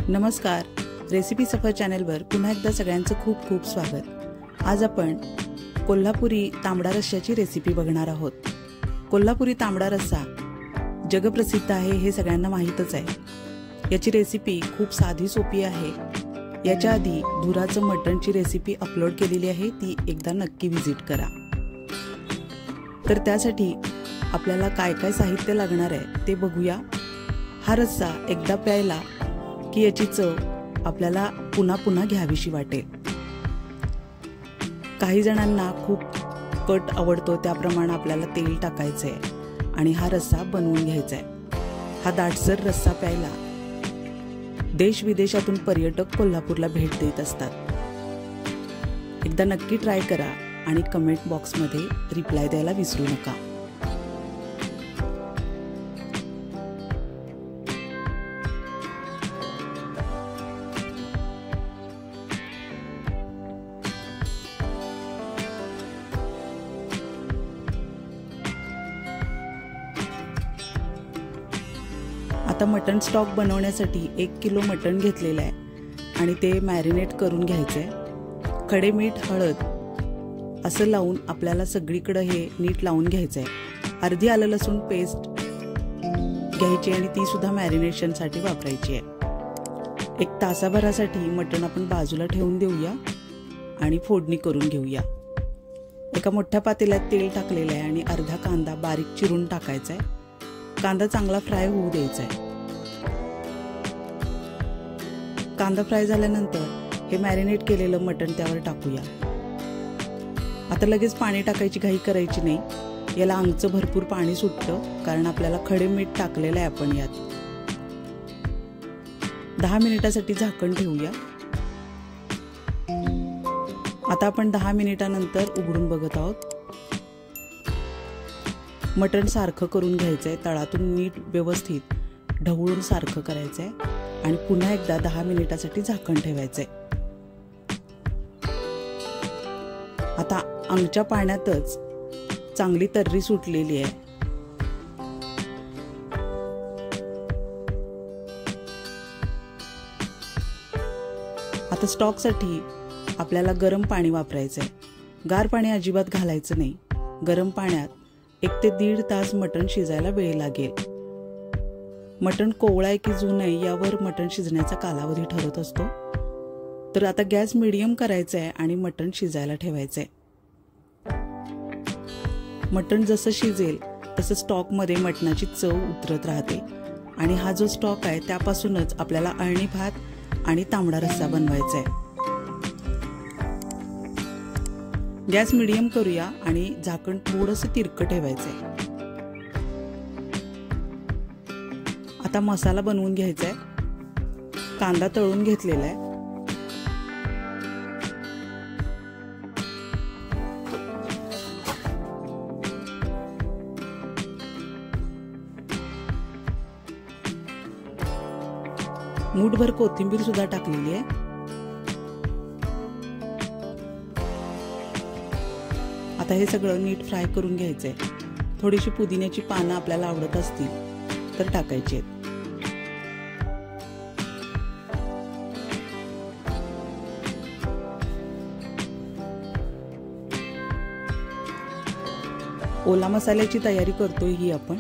नमस्कार, रेसिपी सफर चॅनलवर पुन्हा एकदा सगळ्यांचं खूप खूप स्वागत। आज आपण कोल्हापुरी तांबडा रस्स्याची रेसिपी बघणार आहोत। कोल्हापुरी तांबडा रस्सा जगप्रसिद्ध आहे हे सगळ्यांना माहीतच आहे। याची रेसिपी खूप साधी सोपी आहे। याच्या आधी धुराचं मटणची रेसिपी अपलोड केलेली आहे, ती एकदा नक्की विजिट करा। तर त्यासाठी आपल्याला काय काय साहित्य लागणार आहे ते बघूया। हा रस्सा एकदा प्यायला की याची चव आपल्याला पुन्हा पुन्हा घ्यावीशी वाटेल। काही जणांना खूप कट आवडतो, त्याप्रमाणे आपल्याला तेल टाकायचे आणि हा रस्सा बनवून घ्यायचा आहे। हा दाटसर रस्सा प्यायला देश विदेशातून पर्यटक कोल्हापूरला भेट देत असतात। एकदा नक्की ट्राय करा आणि कमेंट बॉक्समध्ये रिप्लाय द्यायला विसरू नका। आता मटन स्टॉक बनवण्यासाठी 1 किलो मटन घेतलेलं आहे आणि ते मॅरिनेट करून घ्यायचे। खडे मीठ, हळद असं लावून आपल्याला सगळीकडे हे नीट लावून घ्यायचं आहे। अर्धी आलं लसूण पेस्ट घ्यायची आणि ती सुद्धा मॅरिनेशनसाठी वापरायची आहे। 1 तासाभरासाठी मटन आपण बाजूला ठेवून देऊया आणि फोडणी करून घेऊया। एका मोठ्या पातेल्यात तेल टाकलेलं आहे आणि अर्धा कांदा बारीक चिरून टाकायचा आहे। कांदा चांगला फ्राय होऊ द्यायचा आहे। कांदा फ्राय झाल्यानंतर हे मॅरिनेट केलेलं मटण त्यावर टाकूया। आता लगेच पाणी टाकायची घाई करायची नाही, याला अंगचं भरपूर पाणी सुटतं कारण आपल्याला खडे मीठ टाकलेलं आहे आपण यात। 10 मिनिटासाठी झाकण ठेवूया। आता आपण 10 मिनिटानंतर उघडून बघत आहोत। मटण सारखं करून घ्यायचंय, तळातून नीट व्यवस्थित ढवळून सारखं करायचंय आणि पुन्हा एकदा 10 मिनिटासाठी झाकण ठेवायचंय। आता अंगच्या पाण्यातच चांगली तर्री सुटलेली आहे। आता स्टॉकसाठी आपल्याला गरम पाणी वापरायचंय। गार पाणी अजिबात घालायचं नाही। गरम पाण्यात 1 ते 1.5 तास मटण शिजायला वेळ लागेल। मटण कोवळं आहे की जुनं आहे यावर मटण शिजण्याचा कालावधी ठरत असतो। तर आता गॅस मीडियम करायचा आहे आणि मटण शिजायला ठेवायचंय। मटण जसं शिजेल तसं स्टॉकमध्ये मटणाची चव उतरत राहते आणि हा जो स्टॉक आहे त्यापासूनच आपल्याला अळणी भात आणि तांबडा रस्सा बनवायचा आहे। गॅस मीडियम करूया आणि झाकण थोडंसं तिरकं ठेवायचंय। आता मसाला बनवून घ्यायचा आहे। कांदा तळून घेतलेला आहे। मूठभर कोथिंबीर सुद्धा टाकलेली आहे। आता हे सगळं नीट फ्राय करून घ्यायचंय। थोडीशी पुदिन्याची पानं आपल्याला आवडत असतील तर टाकायची आहेत। ओला मसाल्याची तयारी करतोय ही आपण।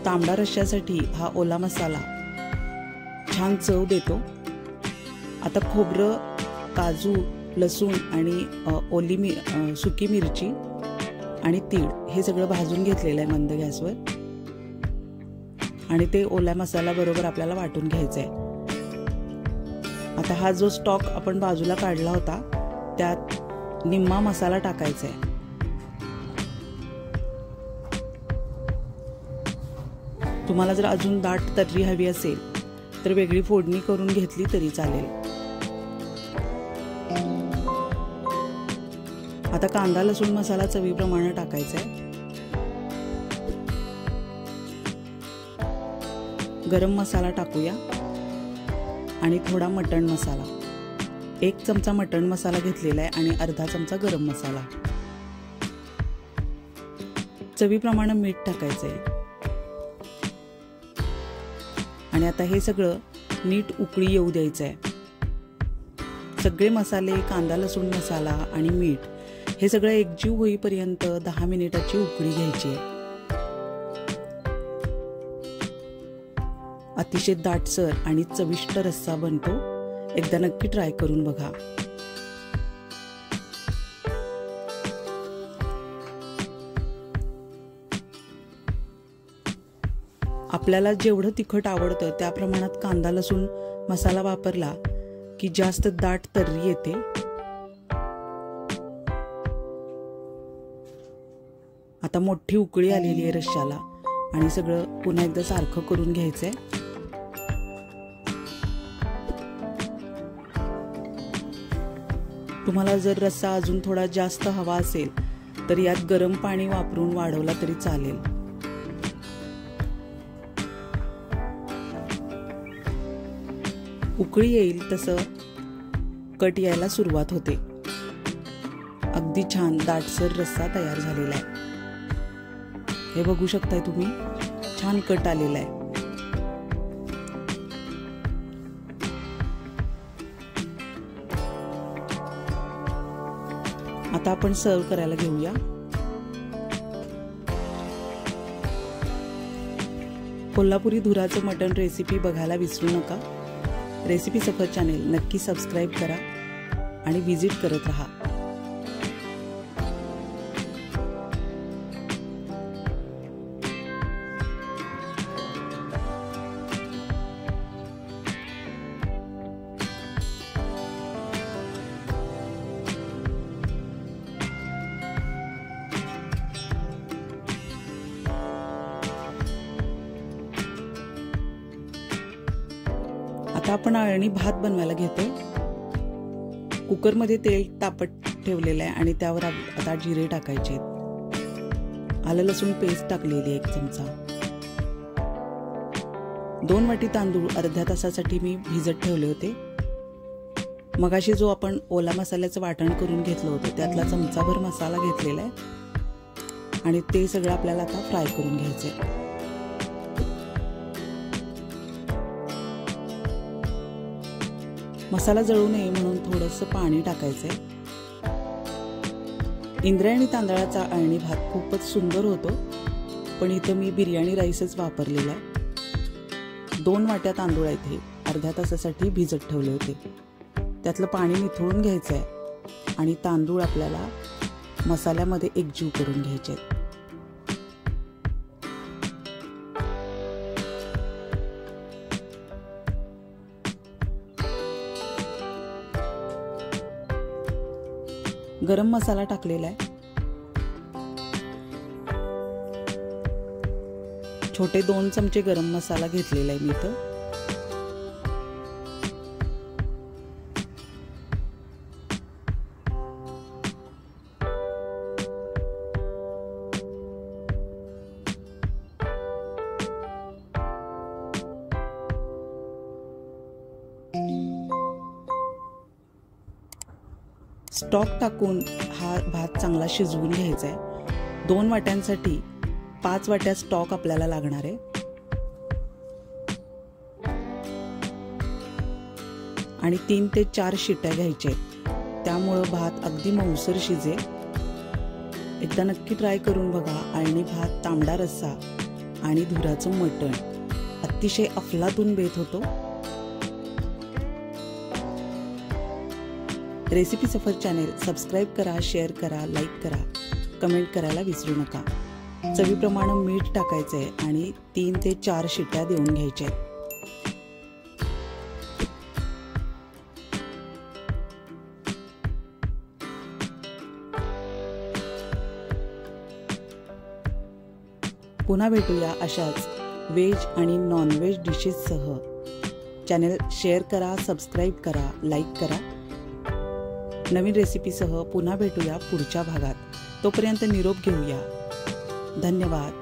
तांबडा रस्स्यासाठी हा ओला मसाला छान चव देतो। आता खोबरं, काजू, लसूण आणि सुकी मिरची आणि तीळ हे सगळं भाजून घेतलेलं आहे मंद गॅसवर आणि ते ओल्या मसाला बरोबर आपल्याला वाटून घ्यायचं आहे। आता हा जो स्टॉक आपण बाजूला काढला होता त्यात निम्मा मसाला टाकायचा आहे। तुम्हाला जर अजून दाट तर्री हवी असेल तर वेगळी फोडणी करून घेतली तरी चालेल। आता कांदा लसूण मसाला चवीप्रमाणे टाकायचा आहे। गरम मसाला टाकूया आणि थोडा मटण मसाला। 1 चमचा मटण मसाला घेतलेला आहे आणि अर्धा चमचा गरम मसाला। चवीप्रमाणे मीठ टाकायचे। आणि आता हे सगळं नीट उकळी येऊ द्यायचं आहे। सगळे मसाले, कांदा लसूण मसाला आणि मीठ हे सगळं एकजीव होईपर्यंत 10 मिनिटाची उकळी घ्यायची आहे। अतिशय दाटसर आणि चविष्ट रस्सा बनतो, एकदा नक्की ट्राय करून बघा। आपल्याला जेवढं तिखट आवडतं त्या प्रमाणात कांदा लसूण मसाला वापरला की जास्त दाट तर्री येते। आता मोठी उकळी आलेली आहे रश्श्याला आणि सगळं पुन्हा एकदा सारखं करून घ्यायचंय। तुम्हाला जर रस्सा अजून थोडा जास्त हवा असेल तर यात गरम पाणी वापरून वाढवला तरी चालेल। उकळी येईल तसं कट यायला सुरुवात होते। अगदी छान दाटसर रस्सा तयार झालेला आहे। हे बघू शकताय तुम्ही, छान कट आलेला आहे। आता आपण सर्व करायला घेऊया। कोल्हापुरी धुराचं मटण रेसिपी बघायला विसरू नका। रेसिपी सफर चॅनेल नक्की सबस्क्राईब करा आणि विजिट करत राहा। आता आपण अळणी भात बनवायला घेतोय। कुकरमध्ये तेल तापत ठेवलेलं आहे आणि त्यावर आता जिरे टाकायचे आहेत। आलं लसूण पेस्ट टाकलेली 1 चमचा। 2 वाटी तांदूळ अर्ध्या तासासाठी मी भिजत ठेवले होते। मगाशी जो आपण ओला मसाल्याचं वाटण करून घेतलं होतं त्यातला चमचाभर मसाला घेतलेला आहे आणि ते सगळं आपल्याला आता फ्राय करून घ्यायचंय। मसाला जळू नये म्हणून थोडंसं पाणी टाकायचंय। इंद्रायणी तांदळाचा अळणी भात खूपच सुंदर होतो, पण इथं मी बिर्याणी राईसच वापरलेला आहे। 2 वाट्या तांदूळ इथे अर्ध्या तासासाठी भिजत ठेवले होते। त्यातलं पाणी निथळून घ्यायचंय आणि तांदूळ आपल्याला मसाल्यामध्ये एकजीव करून घ्यायचे आहेत। गरम मसाला टाकलेला आहे। छोटे 2 चमचे गरम मसाला घेतलेला आहे मी इथं। स्टॉक टाकून हा भात चांगला शिजवून घ्यायचा आहे। 2 वाट्यांसाठी 5 वाट्या स्टॉक आपल्याला लागणार आहे आणि 3 ते 4 शिट्या घ्यायच्या आहेत, त्यामुळं भात अगदी मऊसर शिजेल। एकदा नक्की ट्राय करून बघा। अळणी भात, तांबडा रस्सा आणि धुराचं मटण अतिशय अफलातून बेत होतो। रेसिपी सफर चॅनेल सबस्क्राईब करा, शेअर करा, लाईक करा, कमेंट करायला विसरू नका। चवीप्रमाणे मीठ टाकायचंय आणि 3 ते 4 शिट्या देऊन घ्यायच्या आहेत। पुन्हा भेटूया अशाच व्हेज आणि नॉन व्हेज डिशेससह। चॅनेल शेअर करा, सबस्क्राईब करा, लाईक करा। नवीन रेसिपीसह पुन्हा भेटूया पुढच्या भागात। तोपर्यंत निरोप घेऊया। धन्यवाद।